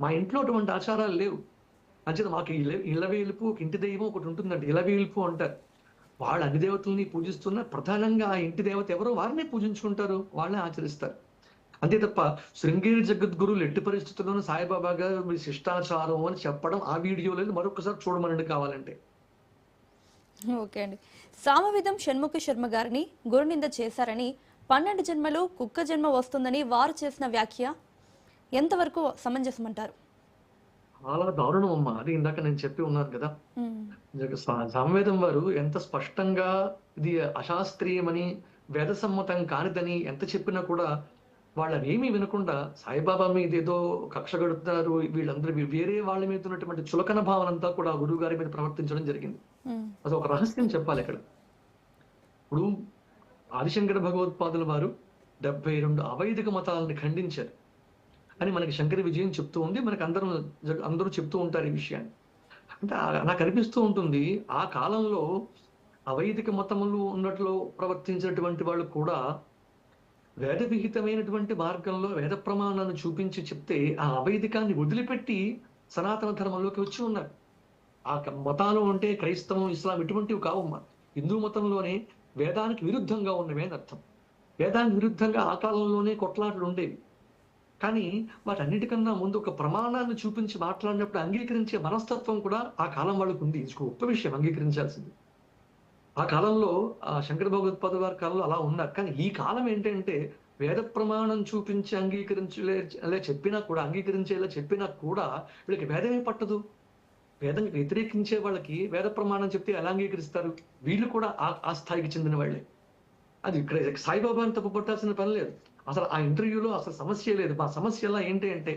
మా ఇంట్లో అటువంటి ఆచారాలు లేవు. అంచేత మాకు ఇలవేలుపు, ఒక ఇంటి దైవం ఒకటి ఉంటుందండి. ఇలవేలుపు అంటారు. వాళ్ళు అన్ని దేవతల్ని పూజిస్తున్న ప్రధానంగా ఆ ఇంటి దేవత ఎవరో వారినే పూజించుకుంటారు. వాళ్ళనే ఆచరిస్తారు. అంతే తప్ప శృంగేరి జగద్గురువులు ఎట్టి పరిస్థితుల్లోనూ సాయిబాబా గారు మీ శిష్టాచారం అని చెప్పడం ఆ వీడియోలో మరొకసారి చూడమనండి కావాలంటే. ఓకే అండి. సామవేదం షణ్ముఖ శర్మ గారిని గురునింద చేశారని 12 జన్మలు కుక్క జన్మ వస్తుందని వారు చేసిన వ్యాఖ్య ఎంతవరకు సమంజసమంటారు? చాలా దారుణం అమ్మా. అది ఇందాక నేను చెప్పి ఉన్నాను కదా. సామవేదం వారు ఎంత స్పష్టంగా ఇది అశాస్త్రీయమని, వేద సమ్మతం కానిదని ఎంత చెప్పినా కూడా వాళ్ళనేమీ వినకుండా సాయిబాబా మీద ఏదో కక్ష కడుతున్నారు, వీళ్ళందరూ వేరే వాళ్ళ మీద ఉన్నటువంటి చులకన భావన అంతా కూడా గురువు గారి మీద ప్రవర్తించడం జరిగింది. అది ఒక రహస్యం చెప్పాలి ఇక్కడ. ఇప్పుడు ఆదిశంకర భగవత్పాదుల వారు 72 అవైదిక మతాలను ఖండించారు అని మనకి శంకర విజయం చెప్తూ ఉంది. మనకి అందరూ చెప్తూ ఉంటారు ఈ విషయాన్ని. అంటే నాకు అనిపిస్తూ ఉంటుంది, ఆ కాలంలో అవైదిక మతములు ఉన్నట్లు ప్రవర్తించినటువంటి వాళ్ళు కూడా వేద విహితమైనటువంటి మార్గంలో వేద ప్రమాణాన్ని చూపించి చెప్తే ఆ అవైదికాన్ని వదిలిపెట్టి సనాతన ధర్మంలోకి వచ్చి ఉన్నారు. ఆ మతాలు అంటే క్రైస్తవం, ఇస్లాం ఇటువంటివి కావమ్మా. హిందూ మతంలోనే వేదానికి విరుద్ధంగా ఉన్నవే అని అర్థం. వేదానికి విరుద్ధంగా ఆ కాలంలోనే కొట్లాటలు ఉండేవి. కానీ వాటన్నిటికన్నా ముందు ఒక ప్రమాణాన్ని చూపించి మాట్లాడినప్పుడు అంగీకరించే మనస్తత్వం కూడా ఆ కాలం వాళ్ళకు ఉంది. ఇది గొప్ప విషయం, అంగీకరించాల్సింది. ఆ కాలంలో శంకర భగవత్పాద వారి కాలంలో అలా ఉన్నారు. కానీ ఈ కాలం ఏంటంటే వేద ప్రమాణం చూపించి అంగీకరించేలా చెప్పినా కూడా వీళ్ళకి వేదమే పట్టదు. వేదం వ్యతిరేకించే వాళ్ళకి వేద ప్రమాణం చెప్తే ఎలా అంగీకరిస్తారు? వీళ్ళు కూడా ఆ స్థాయికి చెందిన వాళ్ళే. అది సాయిబాబాని తప్పు పట్టాల్సిన పని లేదు. అసలు ఆ ఇంటర్వ్యూలో అసలు సమస్య లేదు. మా సమస్య ఎలా ఏంటి అంటే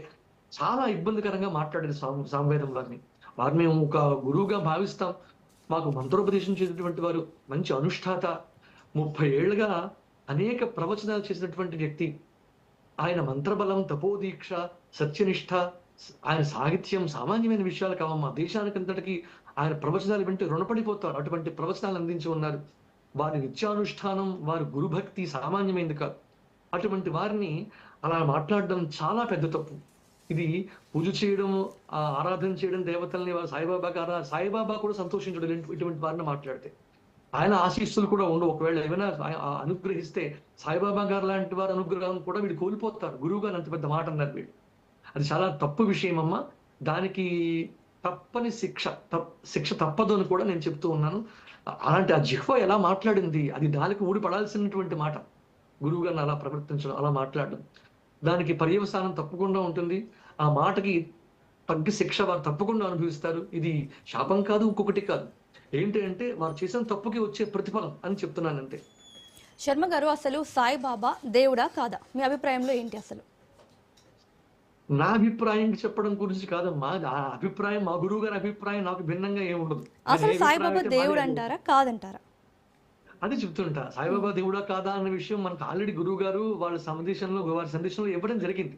చాలా ఇబ్బందికరంగా మాట్లాడేది సామవేదం వారిని. వారిని మేము ఒక గురువుగా భావిస్తాం. మాకు మంత్రోపదేశం చేసినటువంటి వారు, మంచి అనుష్ఠాత, 30 ఏళ్లుగా అనేక ప్రవచనాలు చేసినటువంటి వ్యక్తి. ఆయన మంత్రబలం, తపోదీక్ష, సత్యనిష్ట, ఆయన సాహిత్యం సామాన్యమైన విషయాలు కావమ్మా. దేశానికంతటికి ఆయన ప్రవచనాలు వింటే రుణపడిపోతారు. అటువంటి ప్రవచనాలు అందించి ఉన్నారు. వారి నిత్యానుష్ఠానం, వారి గురుభక్తి సామాన్యమైనది కాదు. అటువంటి వారిని అలా మాట్లాడడం చాలా పెద్ద తప్పు. ఇది పూజ చేయడం, ఆరాధన చేయడం దేవతల్ని, సాయిబాబా కూడా సంతోషించడం ఇటువంటి వారిని మాట్లాడితే. ఆయన ఆశీస్సులు కూడా ఉండవు. ఒకవేళ ఏమైనా అనుగ్రహిస్తే సాయిబాబా గారు లాంటి వారి అనుగ్రహం కూడా వీడు కోల్పోతారు. గురువు గారు అంత పెద్ద మాట అన్నారు వీడు. అది చాలా తప్పు విషయం అమ్మా. దానికి తప్పని శిక్ష తప్పదు అని కూడా నేను చెప్తూ ఉన్నాను. అలాంటి ఆ జిహ్వ ఎలా మాట్లాడింది, అది దానికి ఊడిపడాల్సినటువంటి మాట. గురువు గారిని అలా ప్రవర్తించడం, అలా మాట్లాడడం, దానికి పర్యవసానం తప్పకుండా ఉంటుంది. ఆ మాటకి తగ్గ శిక్ష వారు తప్పకుండా అనుభవిస్తారు. ఇది శాపం కాదు, ఇంకొకటి కాదు. ఏంటి అంటే వారు చేసిన తప్పుకి వచ్చే ప్రతిఫలం అని చెప్తున్నానంటే. శర్మ గారు, అసలు సాయిబాబా దేవుడా కాదా? మీ అభిప్రాయంలో ఏంటి అసలు? నా అభిప్రాయం చెప్పడం గురించి కాదమ్మా. ఆ అభిప్రాయం, మా గురువు గారి అభిప్రాయం నాకు భిన్నంగా ఏముండదు. అసలు సాయిబాబా దేవుడు అంటారా కాదంటారా? అది చెప్తుంటా. సాయిబాబా దేవుడా కాదా అన్న విషయం మనకు ఆల్రెడీ గురువు గారు వారి సందేశంలో ఇవ్వడం జరిగింది.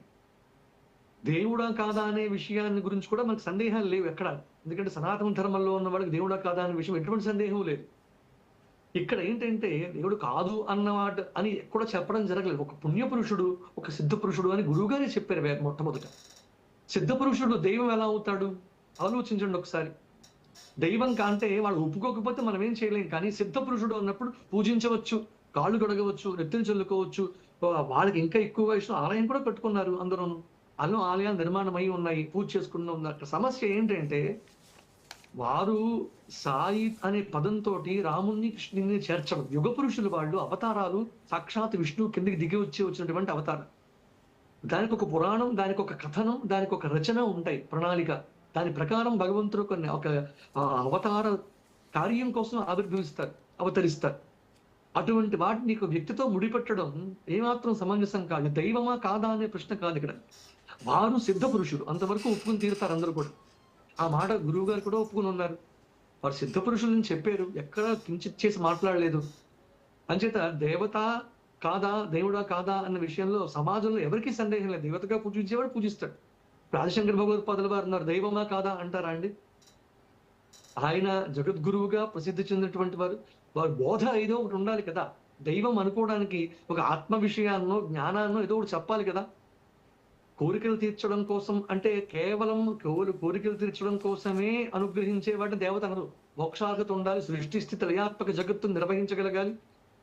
దేవుడా కాదా అనే విషయాన్ని గురించి కూడా మనకు సందేహాలు లేవు ఎక్కడ. ఎందుకంటే సనాతన ధర్మంలో ఉన్న వాళ్ళకి దేవుడా కాదా అనే విషయం ఎటువంటి సందేహం లేదు. ఇక్కడ ఏంటంటే దేవుడు కాదు అన్నమాట అని కూడా చెప్పడం జరగలేదు. ఒక పుణ్యపురుషుడు, ఒక సిద్ధ పురుషుడు అని గురువుగారే చెప్పారు మొట్టమొదట. సిద్ధ పురుషుడు దైవం ఎలా అవుతాడు ఆలోచించండి ఒకసారి. దైవం కంటే వాళ్ళు ఒప్పుకోకపోతే మనం ఏం చేయలేం. కానీ సిద్ధ పురుషుడు అన్నప్పుడు పూజించవచ్చు, కాళ్ళు గడగవచ్చు, నెత్తిని చల్లుకోవచ్చు. వాళ్ళకి ఇంకా ఎక్కువ వయసులో ఆలయం కూడా కట్టుకున్నారు. అందరూ ఆలయాలు నిర్మాణం అయి ఉన్నాయి, పూజ చేసుకుంటూ ఉన్నారు. సమస్య ఏంటంటే వారు సాయి అనే పదంతో రాముణ్ణి, కృష్ణుని చేర్చడం. యుగ పురుషులు వాళ్ళు, అవతారాలు సాక్షాత్ విష్ణువు కిందికి దిగి వచ్చినటువంటి అవతారం. దానికి ఒక పురాణం, దానికి ఒక కథనం, దానికి ఒక రచన ఉంటాయి, ప్రణాళిక. దాని ప్రకారం భగవంతుడు ఒక అవతార కార్యం కోసం అవతరిస్తారు. అటువంటి వాటిని నీకు వ్యక్తితో ముడిపెట్టడం ఏమాత్రం సమంజసం కాదు. దైవమా కాదా అనే ప్రశ్న కాదు ఇక్కడ. వారు సిద్ధ పురుషులు, అంతవరకు ఒప్పుకుని తీరుతారు అందరూ కూడా. ఆ మాట గురువు గారు కూడా ఒప్పుకుని ఉన్నారు. వారు సిద్ధ పురుషులని చెప్పారు, ఎక్కడ కించిత్ చేసి మాట్లాడలేదు. అంచేత దేవత కాదా, దేవుడా కాదా అన్న విషయంలో సమాజంలో ఎవరికీ సందేహం లేదు. దేవతగా పూజించేవాడు పూజిస్తాడు. ఆదిశంకర భగవత్పాదుల వారు ఉన్నారు, దైవమా కాదా అంటారా అండి? ఆయన జగద్గురువుగా ప్రసిద్ధి చెందినటువంటి వారి బోధ ఏదో ఒకటి ఉండాలి కదా. దైవం అనుకోవడానికి ఒక ఆత్మ విషయాన్నో జ్ఞానాన్నో ఏదో ఒకటి చెప్పాలి కదా. కోరికలు తీర్చడం కోసం అంటే కేవలం కోరికలు తీర్చడం కోసమే అనుగ్రహించే వాటి దేవత అనరు. మోక్షాగత ఉండాలి, సృష్టి స్థితి లయాత్మక జగత్తును నిర్వహించగలగాలి.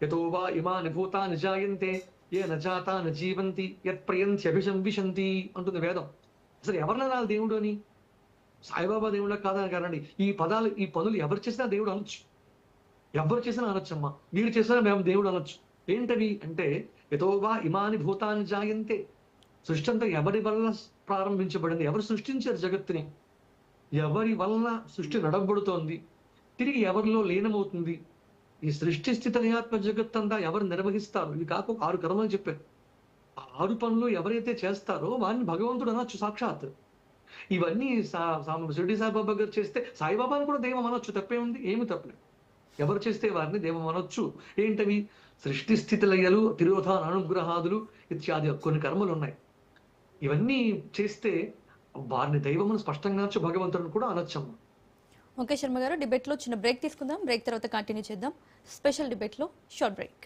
యతో వా ఇమాని భూతాని జాయంతే ఏ నజాతా నజీవంతి యత్ ప్రయంతి అభిశంవిశంతి అంటుంది వేదం. అసలు ఎవరినరాలి దేవుడు అని? సాయిబాబా దేవుళ్ళ కాదని కానండి. ఈ పనులు ఎవరు చేసినా దేవుడు అనొచ్చు, ఎవరు చేసినా అనొచ్చమ్మా. మీరు చేసినా మేము దేవుడు అనొచ్చు. ఏంటవి అంటే యతో వా ఇమాని భూతాని జాయంతే, సృష్టి అంతా ఎవరి వల్ల ప్రారంభించబడింది? ఎవరు సృష్టించారు జగత్తుని? ఎవరి వల్ల సృష్టి నడబడుతోంది? తిరిగి ఎవరిలో లీనమవుతుంది? ఈ సృష్టి స్థితి లయాత్మక జగత్తంతా ఎవరు నిర్వహిస్తారు? ఇవి కాక 6 కర్మలు చెప్పారు. ఆ 6 పనులు ఎవరైతే చేస్తారో వారిని భగవంతుడు అనొచ్చు సాక్షాత్. ఇవన్నీ షిరిడి సాయిబాబా గారు చేస్తే సాయిబాబాను కూడా దైవం అనొచ్చు. తప్పే ఉంది? ఏమి తప్పలేదు. ఎవరు చేస్తే వారిని దైవం అనొచ్చు. ఏంటవి? సృష్టి స్థితి లయలు, తిరోధాన అనుగ్రహాదులు ఇత్యాది కొన్ని కర్మలు ఉన్నాయి. ఇవన్నీ చేస్తే వారిని దైవమును స్పష్టంగా అనొచ్చు, భగవంతుడిని కూడా అనొచ్చమ్మ. ఓకే శర్మ గారు, డిబేట్లో చిన్న బ్రేక్ తీసుకుందాం. బ్రేక్ తర్వాత కంటిన్యూ చేద్దాం. స్పెషల్ డిబేట్లో షార్ట్ బ్రేక్.